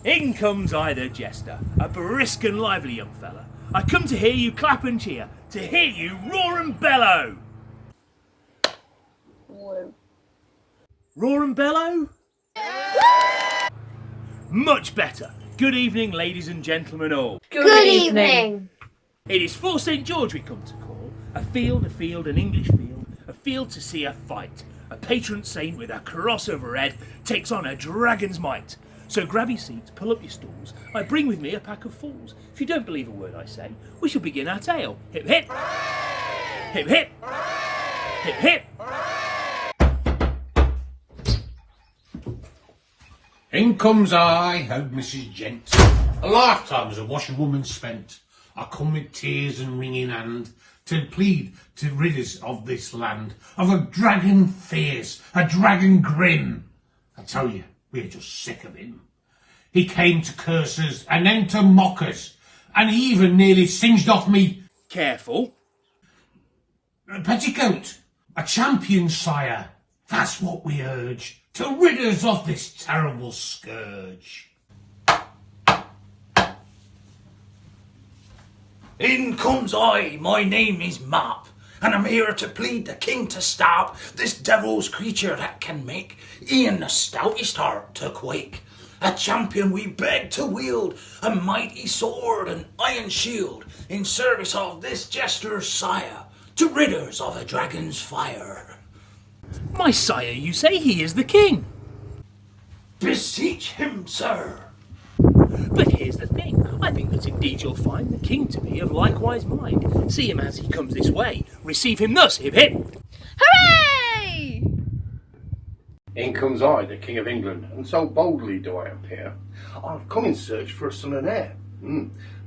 In comes I the jester, a brisk and lively young fella. I come to hear you clap and cheer, to hear you roar and bellow. Whoa. Roar and bellow? Much better. Good evening, ladies and gentlemen all. Good evening. It is for St. George we come to call. A field, an English field, a field to see a fight. A patron saint with a cross over head takes on a dragon's might. So grab your seats, pull up your stools. I bring with me a pack of fools. If you don't believe a word I say, we shall begin our tale. Hip hip! Hip hip! Hip hip! In comes I, oh Mrs. Gent, a lifetime as a washerwoman spent. I come with tears and wringing hand to plead to rid us of this land, of a dragon fierce, a dragon grim. I tell you, we're just sick of him. He came to curse us and then to mock us, and he even nearly singed off me Careful. petticoat. A champion, sire, that's what we urge, to rid us of this terrible scourge. In comes I, my name is Map, and I'm here to plead the king to stop this devil's creature that can make e'en the stoutest heart to quake. A champion we beg to wield a mighty sword and iron shield in service of this jester's sire, to rid us of a dragon's fire. My sire, you say he is the king. Beseech him, sir. But here's the thing. I think that indeed you'll find the king to be of likewise mind. See him as he comes this way. Receive him thus, hip hip. Hooray! In comes I, the King of England, and so boldly do I appear. I've come in search for a son and heir.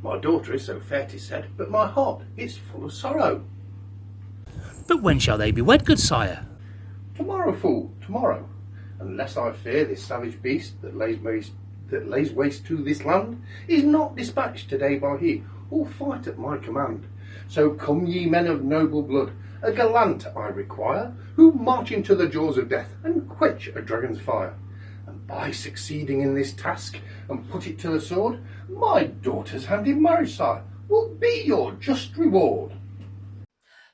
My daughter is so fair, 'tis said, but my heart is full of sorrow. But when shall they be wed, good sire? Tomorrow, fool, tomorrow. Unless I fear this savage beast that lays waste to this land is not dispatched today by he who'll fight at my command. So come ye men of noble blood, a gallant I require, who march into the jaws of death and quench a dragon's fire. And by succeeding in this task and put it to the sword, my daughter's hand in marriage, sire, will be your just reward.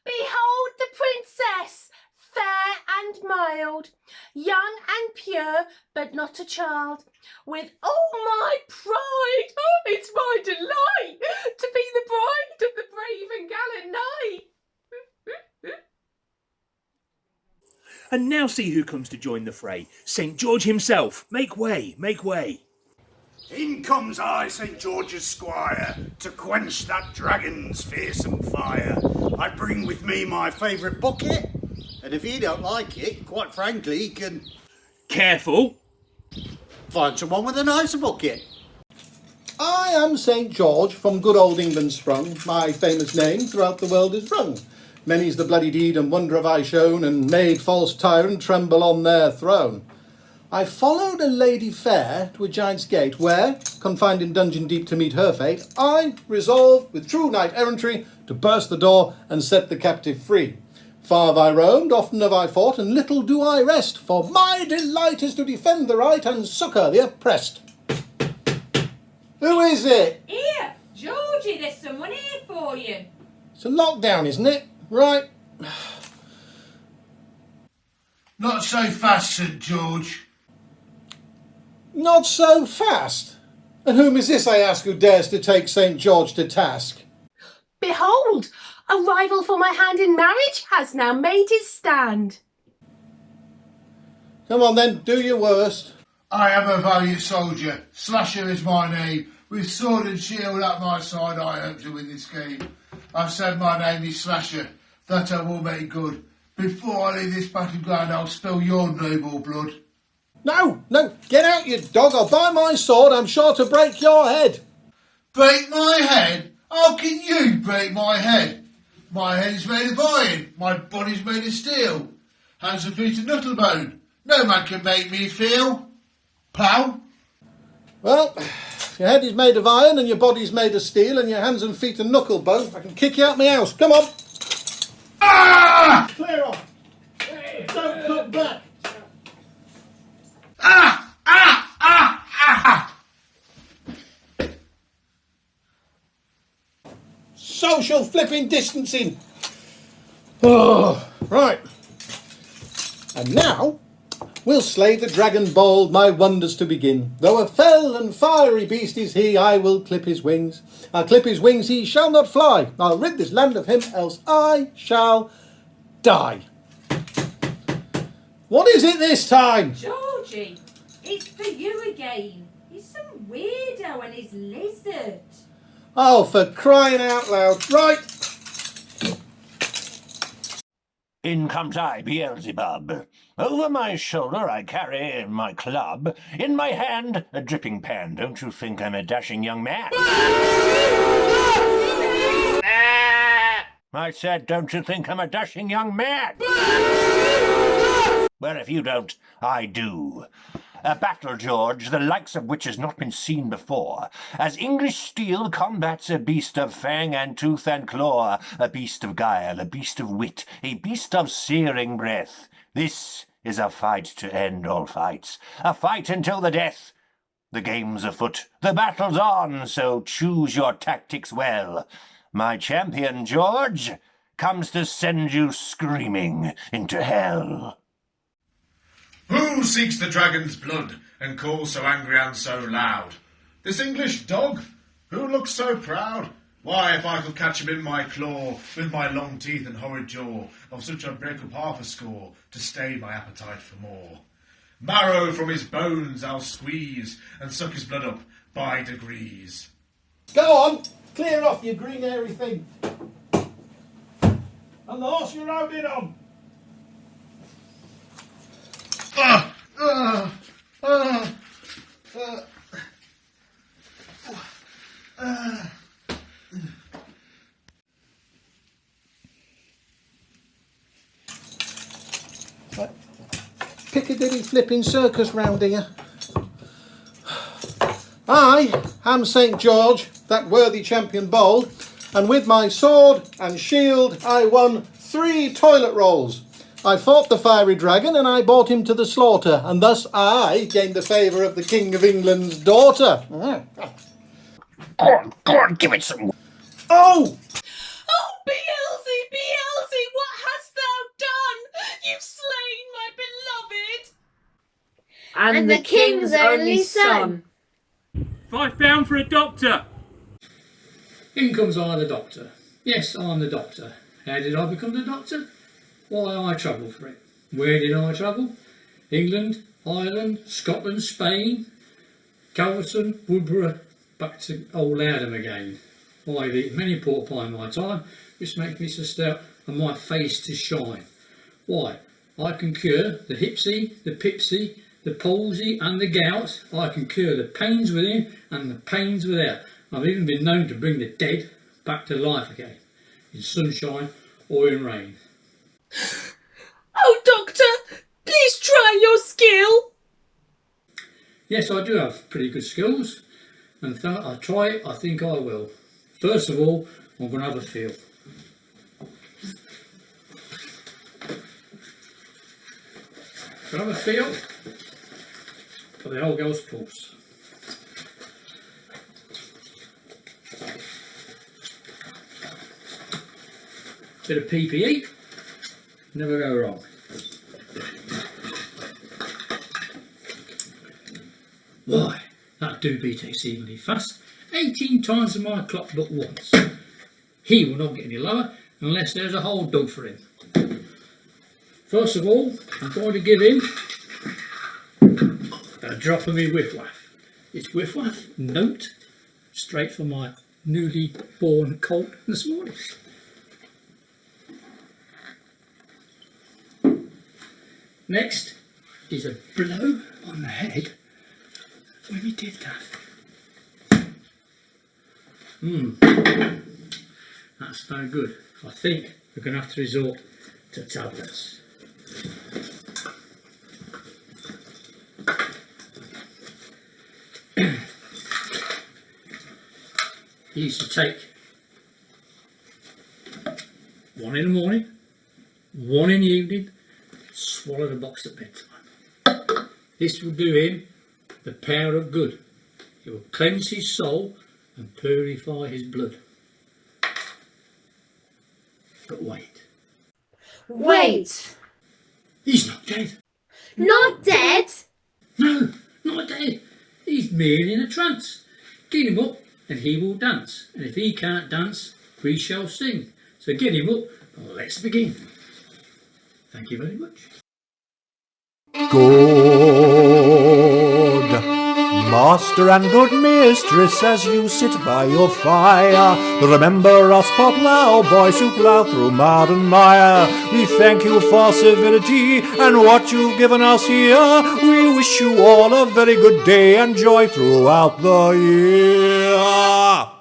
Behold the princess, fair and mild, young and pure, but not a child. With all my pride, it's my delight to be the bride of the brave and gallant knight. And now see who comes to join the fray. St. George himself. Make way, make way. In comes I, St. George's squire, to quench that dragon's fearsome fire. I bring with me my favourite bucket, and if you don't like it, quite frankly, you can Careful. find someone with a nicer bucket. I am St. George, from good old England sprung. My famous name throughout the world is rung. Many's the bloody deed and wonder have I shown, and made false tyrant tremble on their throne. I followed a lady fair to a giant's gate, where, confined in dungeon deep to meet her fate, I resolved, with true knight errantry, to burst the door and set the captive free. Far have I roamed, often have I fought, and little do I rest, for my delight is to defend the right and succour the oppressed. Who is it? Here, Georgie, there's someone here for you. It's a lockdown, isn't it? Right. Not so fast, St. George. Not so fast. And whom is this, I ask, who dares to take St. George to task? Behold, a rival for my hand in marriage has now made his stand. Come on then, do your worst. I am a valiant soldier, Slasher is my name, with sword and shield at my side I hope to win this game. I've said my name is Slasher, that I will make good. Before I leave this battleground I'll spill your noble blood. No, get out, you dog, or by my sword I'm sure to break your head. Break my head? How can you break my head? My head is made of iron, my body's made of steel. Hands and feet of knucklebone, no man can make me feel. Plough? Well, if your head is made of iron and your body's made of steel and your hands and feet are knucklebone, I can kick you out my house. Come on. Ah! Clear off. Don't cut back. Ah! Ah! Ah! Ah! social flipping distancing. Oh, right. And now we'll slay the dragon bold, my wonders to begin. Though a fell and fiery beast is he, I will clip his wings. I'll clip his wings, he shall not fly. I'll rid this land of him, else I shall die. What is it this time? Georgie, it's for you again. He's some weirdo and his lizard. Oh, for crying out loud. Right. In comes I, Beelzebub. Over my shoulder I carry my club. In my hand, a dripping pan. Don't you think I'm a dashing young man? I said, don't you think I'm a dashing young man? Well, if you don't, I do. A battle, George, the likes of which has not been seen before, as English steel combats a beast of fang and tooth and claw, a beast of guile, a beast of wit, a beast of searing breath. This is a fight to end all fights, a fight until the death. The game's afoot, the battle's on, so choose your tactics well. My champion, George, comes to send you screaming into hell. Who seeks the dragon's blood and calls so angry and so loud? This English dog? Who looks so proud? Why, if I could catch him in my claw, with my long teeth and horrid jaw, of such I'd break up half a score, to stay my appetite for more. Marrow from his bones I'll squeeze, and suck his blood up by degrees. Go on, clear off, you green hairy thing. And the horse you rode in on. Piccadilly flipping circus round here. I am St. George, that worthy champion bold, and with my sword and shield I won 3 toilet rolls. I fought the fiery dragon and I brought him to the slaughter, and thus I gained the favour of the King of England's daughter. Go on, give it some... Oh! Oh, Beelzy, what hast thou done? You've slain my beloved. And the king's only son. £5 for a doctor. In comes I, the doctor. Yes, I'm the doctor. How did I become the doctor? Why, I travelled for it. Where did I travel? England, Ireland, Scotland, Spain, Calverton, Woodborough, back to old Loudham again. I've eaten many pork pie in my time, which makes me so stout and my face to shine. Why? I can cure the hipsy, the pipsy, the palsy and the gout. I can cure the pains within and the pains without. I've even been known to bring the dead back to life again, in sunshine or in rain. Oh, doctor, please try your skill. Yes, I do have pretty good skills, and if I try it, I think I will. First of all, I'm going to have a feel. Have a feel for the old girl's pulse. Bit of PPE, never go wrong. Why, that do beat exceedingly fast. 18 times in my clock but once. He will not get any lower unless there's a hole dug for him. First of all, I'm going to give him a drop of me whiff-waff. It's whiff-waff, note, straight from my newly born colt this morning. Next is a blow on the head when he did that. That's no good. I think we're going to have to resort to tablets. He used to take one in the morning, one in the evening, swallow the box at bedtime. This will do him the power of good. It will cleanse his soul and purify his blood. But wait, Wait. he's not dead. Not dead? No, not dead. He's merely in a trance. Get him up and he will dance. And if he can't dance, we shall sing. So get him up and let's begin. Thank you very much. Good master and good mistress, as you sit by your fire, remember us poor plough boys who plough through mud and mire. We thank you for civility and what you've given us here. We wish you all a very good day and joy throughout the year.